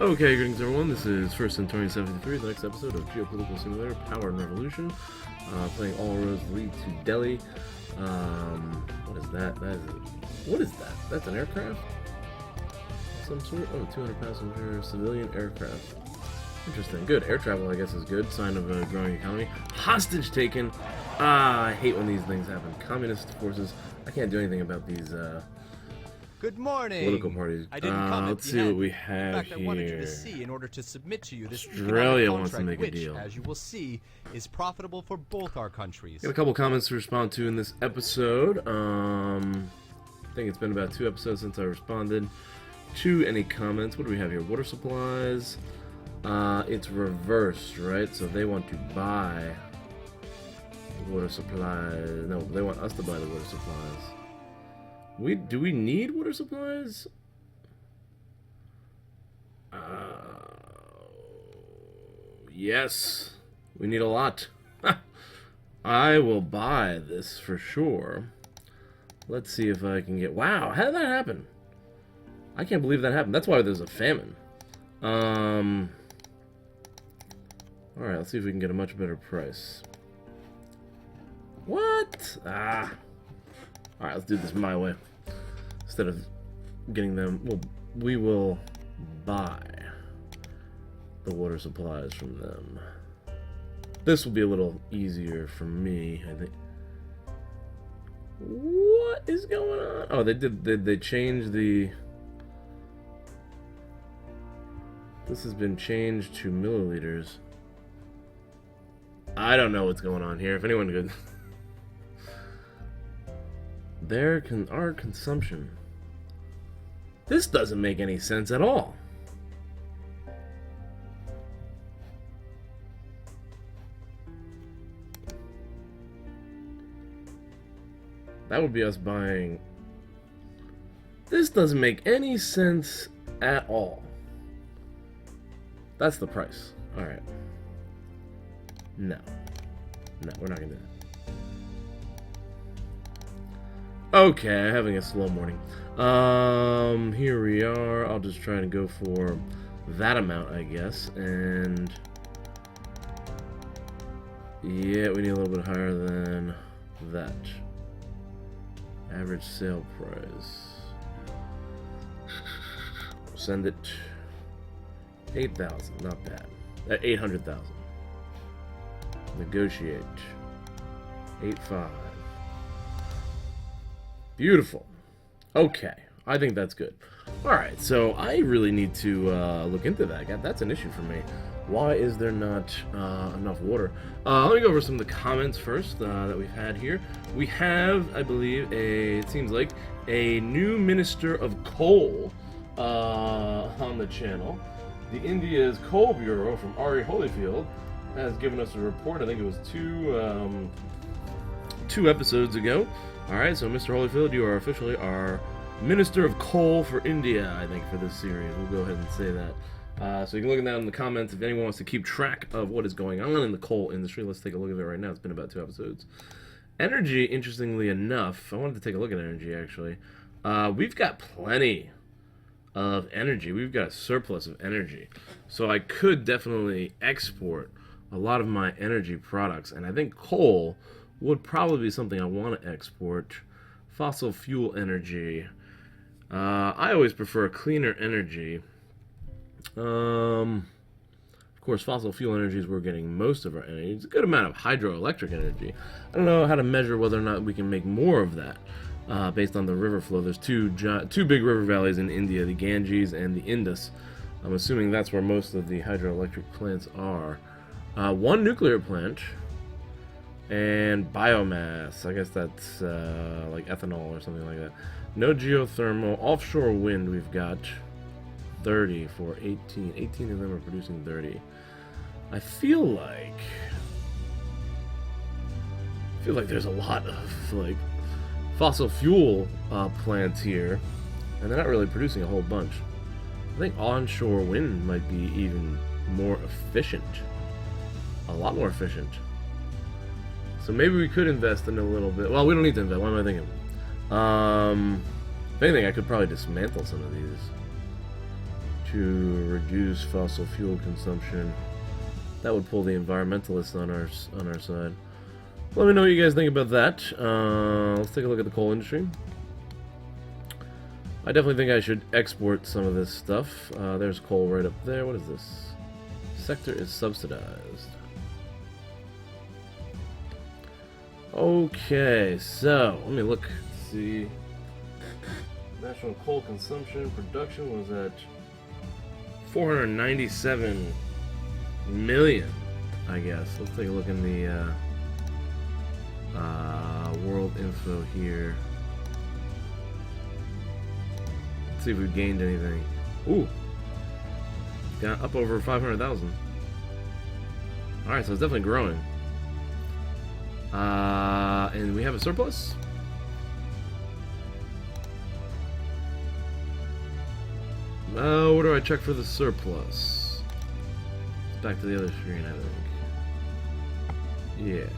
Okay, greetings everyone, this is First Centaurian 73, the next episode of Geopolitical Simulator, Power and Revolution. Playing All Roads Lead to Delhi. What is that? What is that? That's an aircraft? Some sort? Oh, 200 passenger civilian aircraft. Interesting. Good. Air travel, I guess, is good. Sign of a growing economy. Hostage taken! I hate when these things happen. Communist forces. I can't do anything about these, Good morning. political parties. I didn't come Let's see what we have in fact, here. I wanted you to see in order to submit to you this Australia economic wants to contract, make a which, deal. as you will see, is profitable for both our countries. Got a couple comments to respond to in this episode. I think it's been about 2 episodes since I responded to any comments. What do we have here? Water supplies. It's reversed, right? So they want to buy water supplies. No, they want us to buy the water supplies. Do we need water supplies? Yes, we need a lot. I will buy this for sure. Let's see if I can get... Wow, how did that happen? I can't believe that happened. That's why there's a famine. Alright, let's see if we can get a much better price. What? Alright, let's do this my way. Instead of getting them... Well, we will buy the water supplies from them. This will be a little easier for me, I think. What is going on? Oh, did they change the... This has been changed to milliliters. I don't know what's going on here. If anyone could... Our consumption. This doesn't make any sense at all. That would be us buying... This doesn't make any sense at all. That's the price. Alright. No. No, we're not gonna do that. Okay, having a slow morning. Here we are. I'll just try to go for that amount, I guess. And... yeah, we need a little bit higher than that. Average sale price. Send it. 8,000, not bad. 800,000. Negotiate. 8.5. Beautiful. Okay, I think that's good. Alright, so I really need to look into that. That's an issue for me. Why is there not enough water? Let me go over some of the comments first that we've had here. We have, I believe, it seems like, a new Minister of Coal on the channel. The India's Coal Bureau from Ari Holyfield has given us a report. I think it was two episodes ago. Alright, so Mr. Holyfield, you are officially our Minister of Coal for India, I think, for this series. We'll go ahead and say that. So you can look at that in the comments if anyone wants to keep track of what is going on in the coal industry. Let's take a look at it right now. It's been about 2 episodes. Energy, interestingly enough, I wanted to take a look at energy, actually. We've got plenty of energy. We've got a surplus of energy. So I could definitely export a lot of my energy products, and I think coal would probably be something I want to export. Fossil fuel energy. I always prefer cleaner energy. Of course, fossil fuel energy is where we're getting most of our energy. It's a good amount of hydroelectric energy. I don't know how to measure whether or not we can make more of that based on the river flow. There's two big river valleys in India, the Ganges and the Indus. I'm assuming that's where most of the hydroelectric plants are. 1 nuclear plant and biomass. I guess that's like ethanol or something like that. No geothermal. Offshore wind we've got 30 for 18. 18 of them are producing 30. I feel like there's a lot of like fossil fuel plants here, and they're not really producing a whole bunch. I think onshore wind might be even more efficient. A lot more efficient. So maybe we could invest in a little bit. Well, we don't need to invest. What am I thinking? If anything, I could probably dismantle some of these. to reduce fossil fuel consumption. That would pull the environmentalists on our side. Let me know what you guys think about that. Let's take a look at the coal industry. I definitely think I should export some of this stuff. There's coal right up there. What is this? Sector is subsidized. Okay, so let me look. See, national coal consumption production was at 497 million, I guess. Let's take a look in the world info here. Let's see if we've gained anything. Ooh, got up over 500,000. All right, so it's definitely growing. And we have a surplus. Where do I check for the surplus? Back to the other screen, I think. Yeah.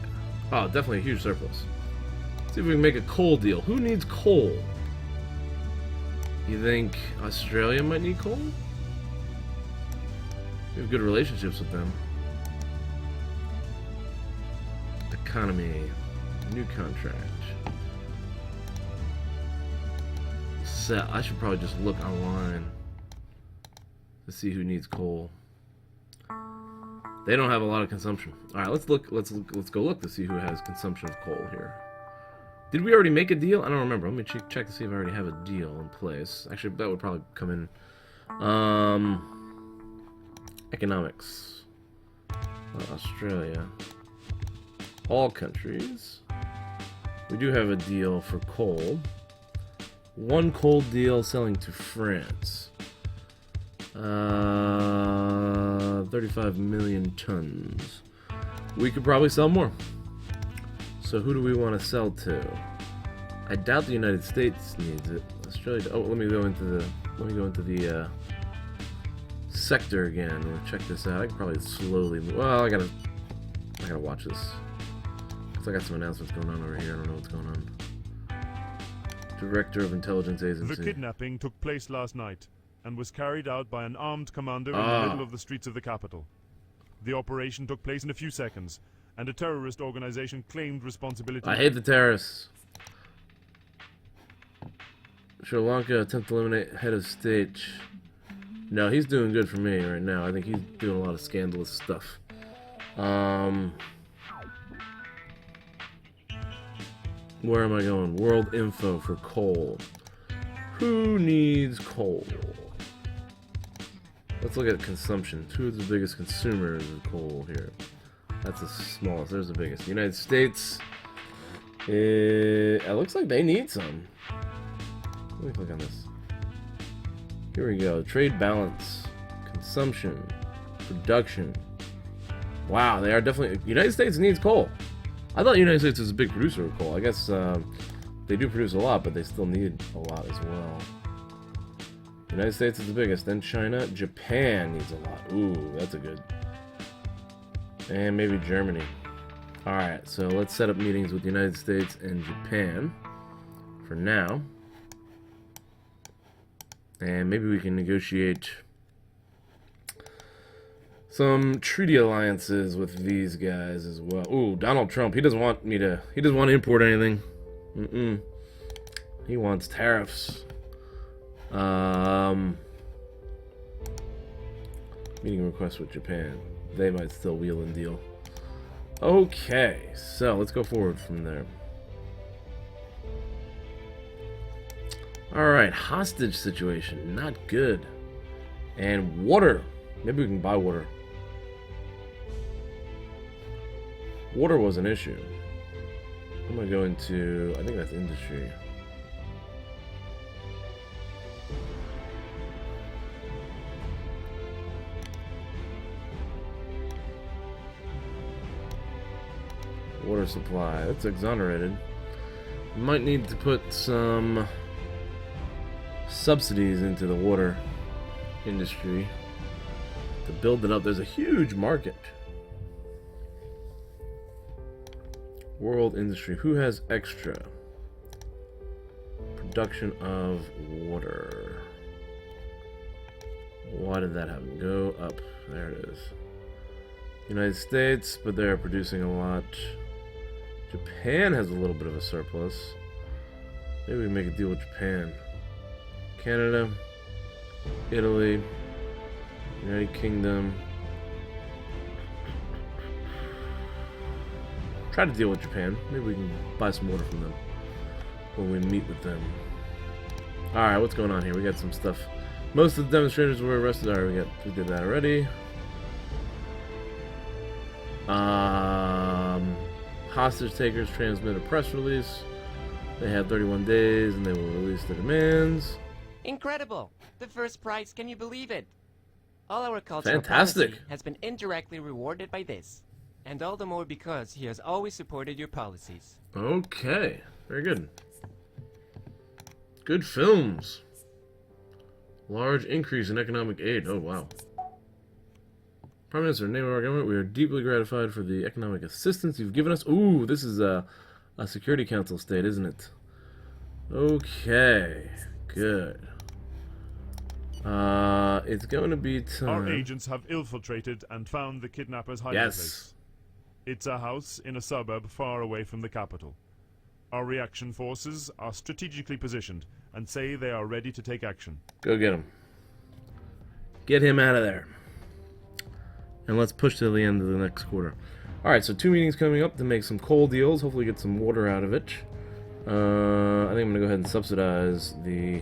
Oh, definitely a huge surplus. Let's see if we can make a coal deal. Who needs coal? You think Australia might need coal? We have good relationships with them. Economy. New contract. Set. I should probably just look online to see who needs coal. They don't have a lot of consumption. All right, let's look. Let's go look to see who has consumption of coal here. Did we already make a deal? I don't remember. Let me check to see if I already have a deal in place. Actually, that would probably come in. Economics. Australia. All countries. We do have a deal for coal. One coal deal selling to France. 35 million tons. We could probably sell more. So who do we want to sell to? I doubt the United States needs it. Australia. Oh, let me go into the sector again. We'll check this out. I can probably slowly move. Well, I gotta watch this. Cause I got some announcements going on over here. I don't know what's going on. Director of Intelligence Agency. The kidnapping took place last night and was carried out by an armed commander in the middle of the streets of the capital. The operation took place in a few seconds, and a terrorist organization claimed responsibility. I hate the terrorists. Sri Lanka attempt to eliminate head of state. No, he's doing good for me right now. I think he's doing a lot of scandalous stuff. Where am I going? World info for coal. Who needs coal? Let's look at consumption. Who are the biggest consumers of coal here? That's the smallest. There's the biggest. The United States. It looks like they need some. Let me click on this. Here we go. Trade balance. Consumption. Production. Wow, they are definitely... United States needs coal. I thought the United States was a big producer of coal. I guess they do produce a lot, but they still need a lot as well. United States is the biggest. Then China. Japan needs a lot. Ooh, that's a good... And maybe Germany. Alright, so let's set up meetings with the United States and Japan for now. And maybe we can negotiate some treaty alliances with these guys as well. Ooh, Donald Trump, he doesn't want to import anything. He wants tariffs. Meeting request with Japan. They might still wheel and deal. Okay, so let's go forward from there. Alright, hostage situation. Not good. And water. Maybe we can buy water. Water was an issue. I'm going to go into... I think that's industry. Water supply. That's exonerated. Might need to put some subsidies into the water industry to build it up. There's a huge market. World industry. Who has extra? Production of water. Why did that happen? Go up. There it is. United States, but they're producing a lot. Japan has a little bit of a surplus. Maybe we can make a deal with Japan. Canada, Italy, United Kingdom. Try to deal with Japan. Maybe we can buy some water from them when we meet with them. Alright, what's going on here? We got some stuff. Most of the demonstrators were arrested. Alright, we did that already. Hostage takers transmit a press release. They have 31 days and they will release the demands. Incredible! The first prize, can you believe it? All our cultural Fantastic. policy has been indirectly rewarded by this. And all the more because he has always supported your policies. Okay, very good. Good films. Large increase in economic aid. Oh, wow. Prime Minister, name of our government, we are deeply gratified for the economic assistance you've given us. Ooh, this is a Security Council state, isn't it? Okay, good. It's going to be time. Our agents have infiltrated and found the kidnappers' hiding place. It's a house in a suburb far away from the capital. Our reaction forces are strategically positioned and say they are ready to take action. Go get him. Get him out of there. And let's push to the end of the next quarter. Alright, so 2 meetings coming up to make some coal deals. Hopefully get some water out of it. I think I'm going to go ahead and subsidize the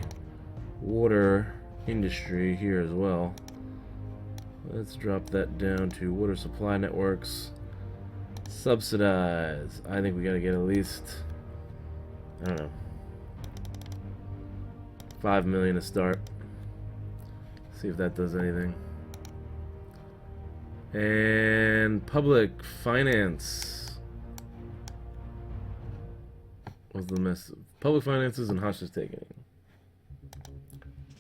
water industry here as well. Let's drop that down to water supply networks. Subsidize. I think we got to get at least, I don't know, 5 million to start. See if that does anything. And public finance. What's the mess? Public finances and hostage taking.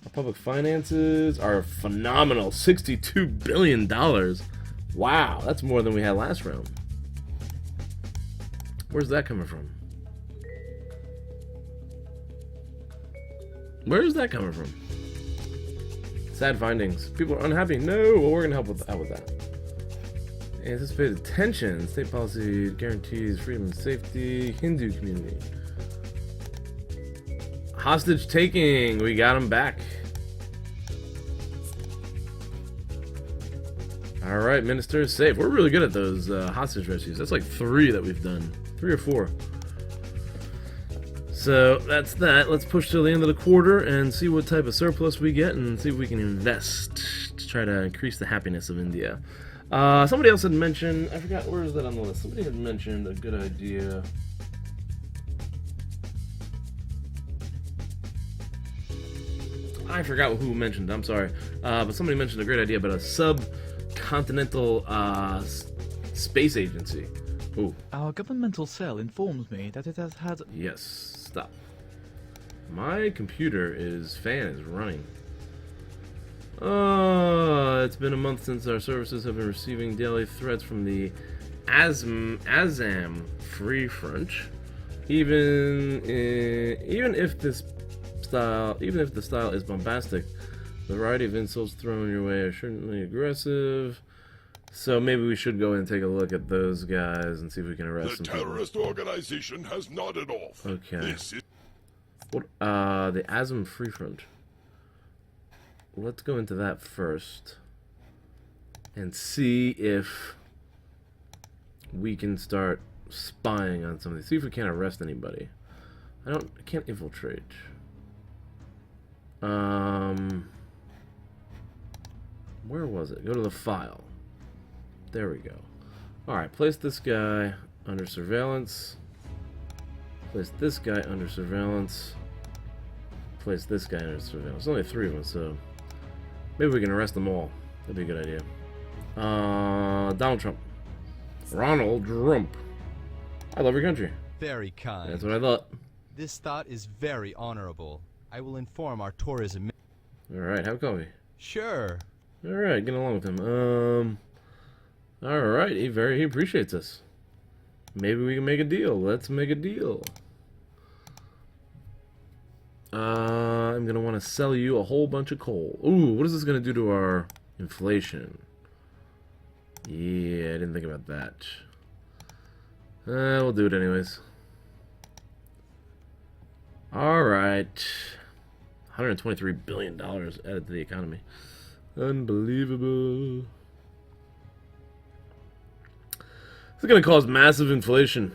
Our public finances are phenomenal. $62 billion. Wow, that's more than we had last round. Where's that coming from? Where is that coming from? Sad findings. People are unhappy. No, well, we're gonna help out with that. Anticipated tension. State policy guarantees freedom and safety. Hindu community. Hostage taking. We got him back. Alright, minister is safe. We're really good at those hostage rescues. That's like 3 that we've done. 3 or 4. So that's that. Let's push till the end of the quarter and see what type of surplus we get and see if we can invest to try to increase the happiness of India. Somebody else had mentioned, I forgot, where is that on the list? Somebody had mentioned a good idea. I forgot who mentioned it, I'm sorry. But somebody mentioned a great idea about a subcontinental space agency. Ooh. Our governmental cell informs me that it has had... Yes, stop. My fan is running. It's been a month since our services have been receiving daily threats from the Assam Free Front. Even if the style is bombastic, the variety of insults thrown your way are certainly aggressive. So maybe we should go and take a look at those guys and see if we can arrest some people. The terrorist organization has nodded off. Okay. This is What? The Assam Free Front. Let's go into that first and see if we can start spying on somebody. See if we can't arrest anybody. I can't infiltrate. Where was it? Go to the file. There we go. Alright, place this guy under surveillance. Place this guy under surveillance. Place this guy under surveillance. There's only 3 of them, so maybe we can arrest them all. That'd be a good idea. Donald Trump. Ronald Trump. I love your country. Very kind. That's what I thought. This thought is very honorable. I will inform our tourism... Alright, have a coffee. Sure. Alright, get along with him. Alright, he appreciates us. Maybe we can make a deal. Let's make a deal. I'm gonna want to sell you a whole bunch of coal. Ooh, what is this gonna do to our inflation? Yeah, I didn't think about that. We'll do it anyways. Alright. $123 billion added to the economy. Unbelievable. This is going to cause massive inflation.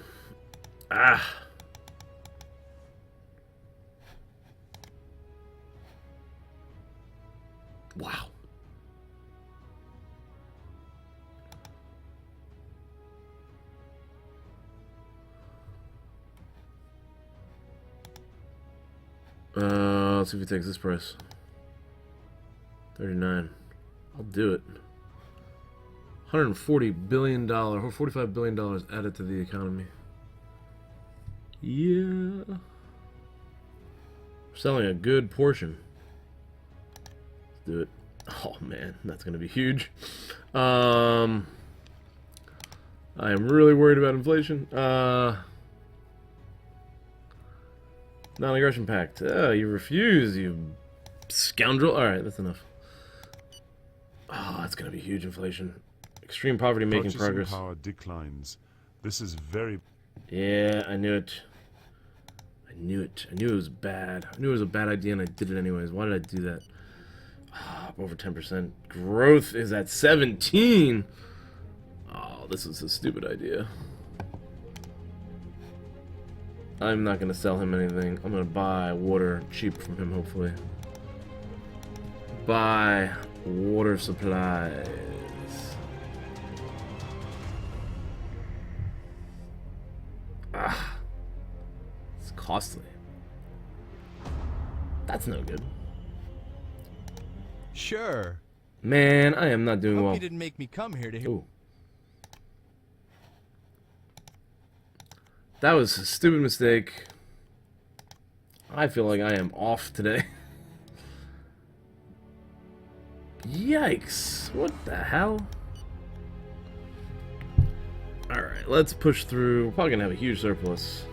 Ah. Wow. Let's see if he takes this price. 39. I'll do it. $140 billion or $45 billion added to the economy. Yeah. We're selling a good portion. Let's do it. Oh man, that's gonna be huge. I am really worried about inflation. Non-aggression pact. Oh, you refuse, you scoundrel. Alright, that's enough. Oh, that's gonna be huge inflation. Extreme poverty making progress. Power declines. This is very... Yeah, I knew it. I knew it. I knew it was bad. I knew it was a bad idea and I did it anyways. Why did I do that? Over 10%. Growth is at 17. Oh, this is a stupid idea. I'm not gonna sell him anything. I'm gonna buy water cheap from him, hopefully. Buy water supplies. Ah, it's costly. That's no good. Sure. Man, I am not doing Hope well. you didn't make me come here to hear. Ooh. That was a stupid mistake. I feel like I am off today. Yikes. What the hell? Alright, let's push through. We're probably going to have a huge surplus.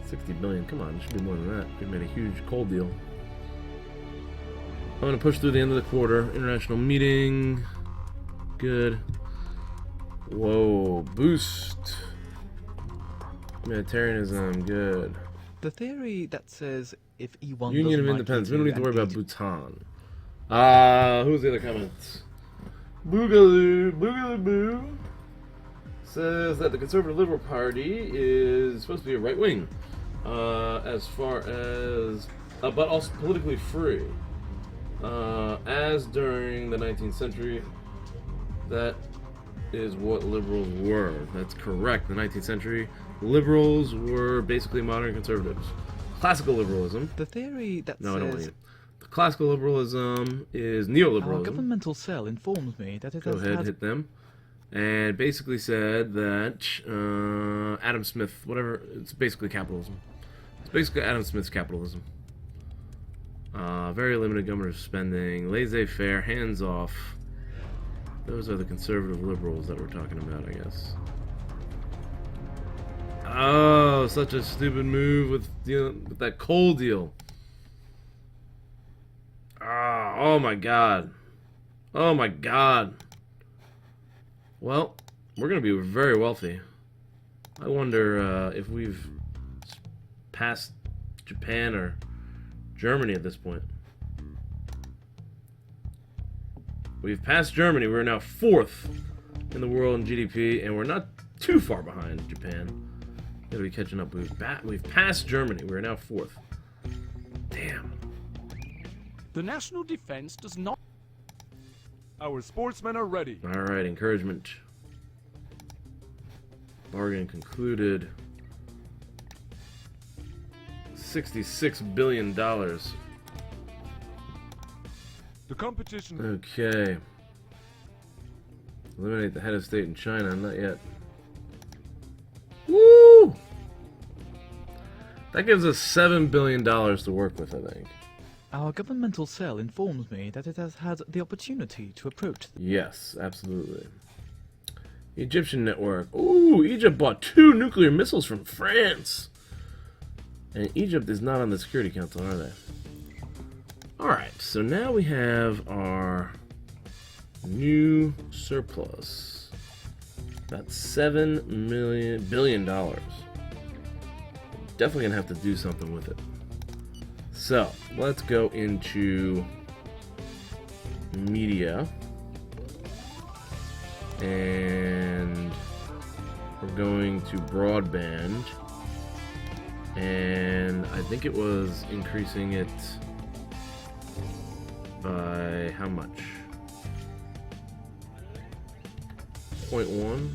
60 billion. Come on, it should be more than that. We made a huge coal deal. I'm going to push through the end of the quarter. International meeting. Good. Whoa. Boost. Humanitarianism. Good. The theory that says if E1 Union of doesn't like Independence. We E2 don't need to and worry about E2 Bhutan. Who's the other comments? Boogaloo. Boogaloo Boo. Says that the Conservative Liberal Party is supposed to be a right wing. As far as... but also politically free. As during the 19th century, that is what liberals were. That's correct. The 19th century, liberals were basically modern conservatives. Classical liberalism. The theory that No, I don't want says you. The classical liberalism is our neoliberalism. governmental cell informs me that it Go has ahead, had hit them. And basically said that Adam Smith, whatever, it's basically capitalism. It's basically Adam Smith's capitalism. Very limited government spending, laissez-faire, hands-off. Those are the conservative liberals that we're talking about, I guess. Oh, such a stupid move with that coal deal. Oh my god. Oh my god. Well, we're going to be very wealthy. I wonder if we've passed Japan or Germany at this point. We've passed Germany. We're now 4th in the world in GDP, and we're not too far behind Japan. Gotta be catching up. We've passed Germany. We're now 4th. Damn. The national defense does not... Our sportsmen are ready. Alright, encouragement. Bargain concluded. $66 billion. The competition... Okay. Eliminate the head of state in China. Not yet. Woo! That gives us $7 billion to work with, I think. our governmental cell informs me that it has had the opportunity to approach Yes, absolutely. Egyptian network. Ooh, Egypt bought 2 nuclear missiles from France. And Egypt is not on the Security Council, are they? Alright, so now we have our new surplus. About $7 billion. Definitely gonna have to do something with it. So, let's go into media. And we're going to broadband. And I think it was increasing it by how much? 0.1?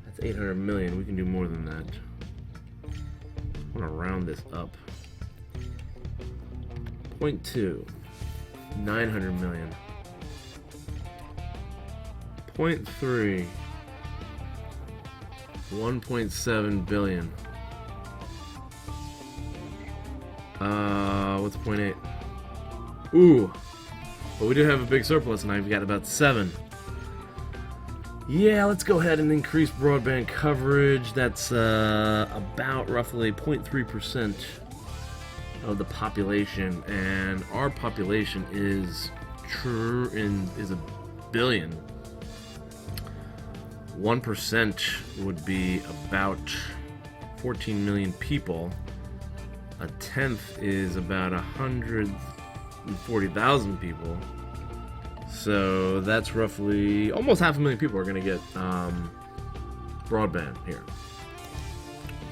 That's 800 million. We can do more than that. I want to round this up. 0.2. 900 million. 0.3. 1.7 billion. What's 0.8? Ooh. But we do have a big surplus and I've got about 7. Yeah, let's go ahead and increase broadband coverage. That's about roughly 0.3% of the population, and our population is a billion. 1% would be about 14 million people. A tenth is about 140,000 people. So that's roughly almost 500,000 people are going to get broadband here.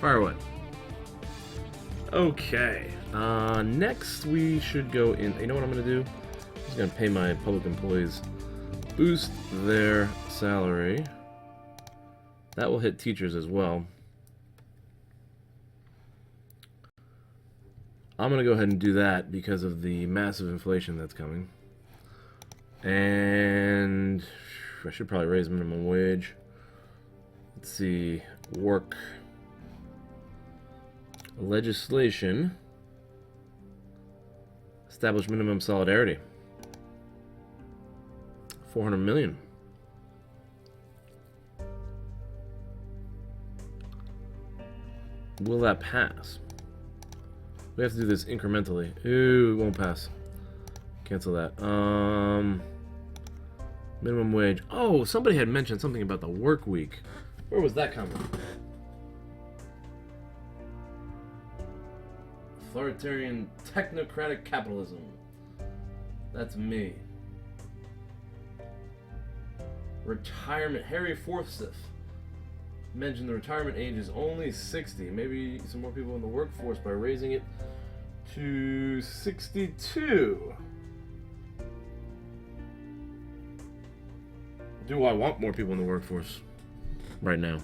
Fire away. Okay. Next we should go in. You know what I'm going to do? I'm just going to pay my public employees. Boost their salary. That will hit teachers as well. I'm going to go ahead and do that because of the massive inflation that's coming. And I should probably raise minimum wage. Let's see. Work. Legislation. Establish minimum solidarity. 400 million. Will that pass? We have to do this incrementally. Ooh, it won't pass. Cancel that. Minimum wage. Oh, somebody had mentioned something about the work week. Where was that coming? Authoritarian technocratic capitalism. That's me. Retirement. Harry Forsyth mentioned the retirement age is only 60. Maybe some more people in the workforce by raising it to 62. Do I want more people in the workforce right now?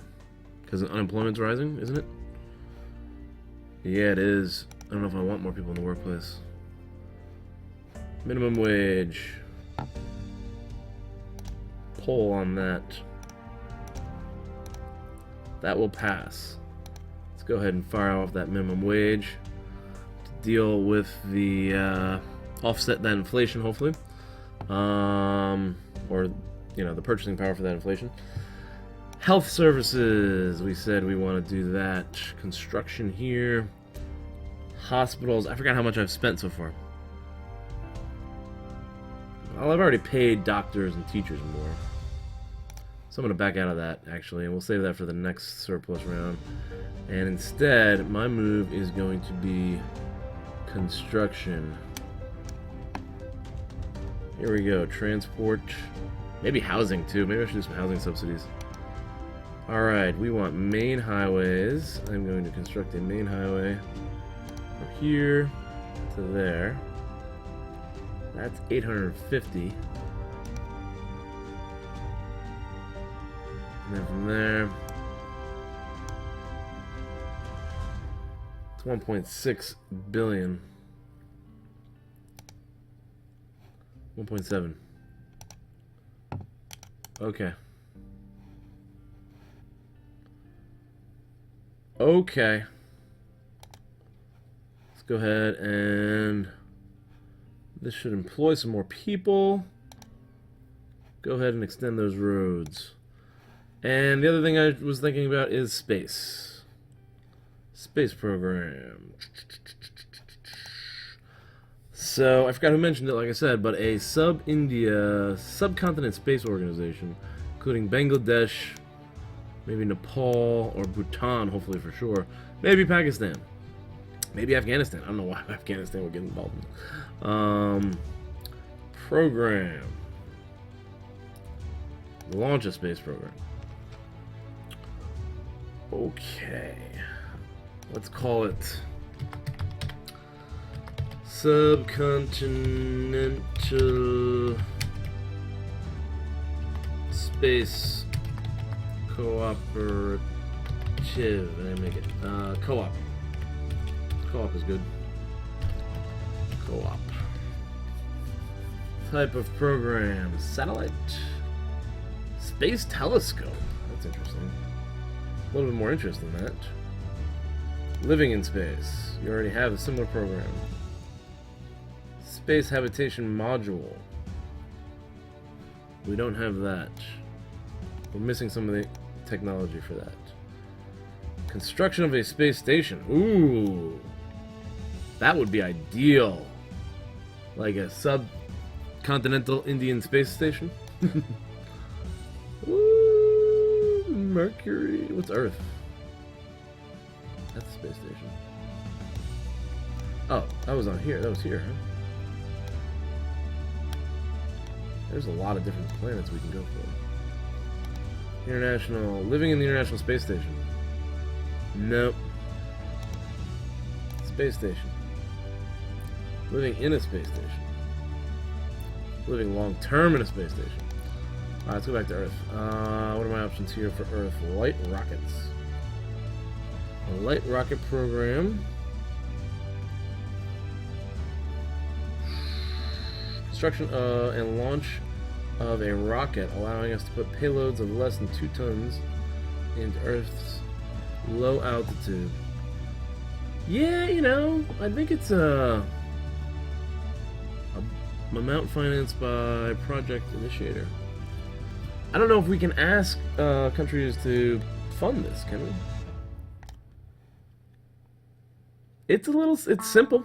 Because unemployment's rising, isn't it? Yeah, it is. I don't know if I want more people in the workplace. Minimum wage. Poll on that. That will pass. Let's go ahead and fire off that minimum wage to deal with the offset that inflation, hopefully, or you know, the purchasing power for that inflation. Health services. We said we want to do that. Construction here. Hospitals. I forgot how much I've spent so far. Well, I've already paid doctors and teachers more. So I'm going to back out of that, actually, and we'll save that for the next surplus round. And instead, my move is going to be construction. Here we go. Transport. Maybe housing, too. Maybe I should do some housing subsidies. Alright, we want main highways. I'm going to construct a main highway from here to there. That's 850. And then from there, it's 1.6 billion. 1.7. Okay. Okay. Let's go ahead and this should employ some more people. Go ahead and extend those roads. And the other thing I was thinking about is space. Space program. So, I forgot who mentioned it, like I said, but a sub-India, subcontinent space organization, including Bangladesh, maybe Nepal, or Bhutan, hopefully for sure. Maybe Pakistan. Maybe Afghanistan. I don't know why Afghanistan would get involved in. Program. Launch a space program. Okay. Let's call it Subcontinental Space Cooperative. I make it co-op. Co-op is good. Co-op. Type of program: satellite, space telescope. That's interesting. A little bit more interest in that. Living in space. You already have a similar program. Space habitation module. We don't have that. We're missing some of the technology for that. Construction of a space station. Ooh. That would be ideal. Like a subcontinental Indian space station. Ooh, Mercury. What's Earth? That's the space station. Oh, that was on here. That was here, huh? There's a lot of different planets we can go for. International. Living in the International Space Station. Nope. Space station. Living in a space station. Living long term in a space station. Alright, let's go back to Earth. What are my options here for Earth? Light rockets. A light rocket program. Construction and launch of a rocket, allowing us to put payloads of less than 2 tons into Earth's low altitude. Yeah, you know, I think it's a amount financed by project initiator. I don't know if we can ask countries to fund this, can we? It's simple.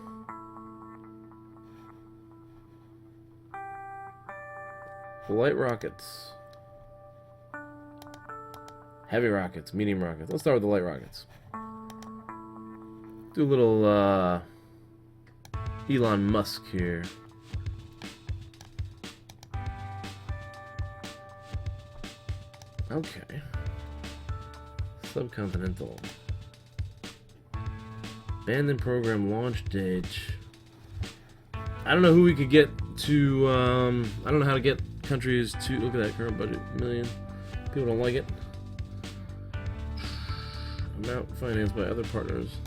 Light rockets. Heavy rockets, medium rockets. Let's start with the light rockets. Do a little Elon Musk here. Okay. Subcontinental. Abandoned program launch date. I don't know who we could get to, I don't know how to get countries to, look at that current budget, $1 million. People don't like it. Amount financed by other partners.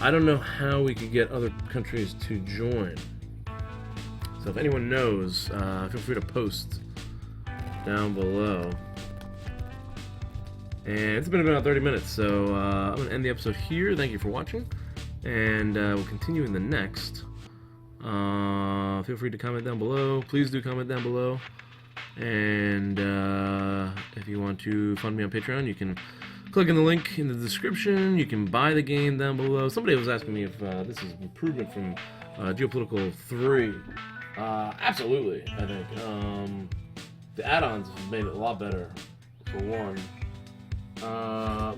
I don't know how we could get other countries to join. So if anyone knows, feel free to post down below. And it's been about 30 minutes, so I'm going to end the episode here. Thank you for watching, and we'll continue in the next. Feel free to comment down below. Please do comment down below. And if you want to fund me on Patreon, you can click on the link in the description. You can buy the game down below. Somebody was asking me if this is an improvement from Geopolitical 3. Absolutely, I think. The add-ons have made it a lot better, for one.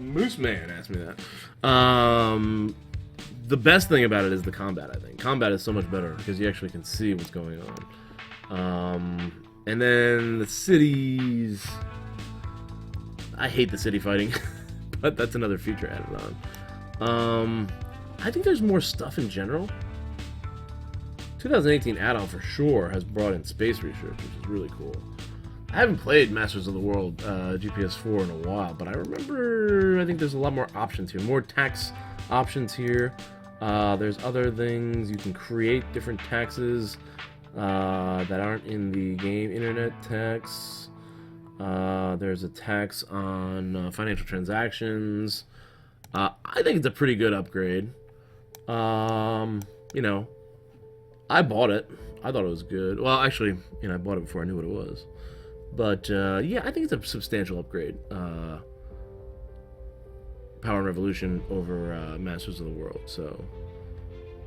Moose Man asked me that. The best thing about it is the combat, I think. Combat is so much better because you actually can see what's going on. And then the cities... I hate the city fighting, but that's another feature added on. I think there's more stuff in general. 2018 add-on for sure has brought in space research, which is really cool. I haven't played Masters of the World GPS 4 in a while, but I remember, I think there's a lot more options here. More tax options here. There's other things. You can create different taxes that aren't in the game. Internet tax. There's a tax on financial transactions. I think it's a pretty good upgrade. You know, I bought it. I thought it was good. Well, actually, you know, I bought it before I knew what it was. But, yeah, I think it's a substantial upgrade. Power and Revolution over Masters of the World. So,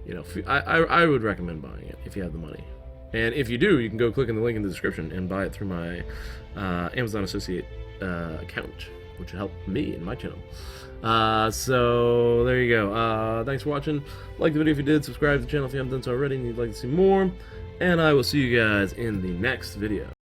you know, I would recommend buying it if you have the money. And if you do, you can go click in the link in the description and buy it through my Amazon Associate account, which will help me and my channel. So there you go. Thanks for watching. Like the video if you did. Subscribe to the channel if you haven't done so already and you'd like to see more. And I will see you guys in the next video.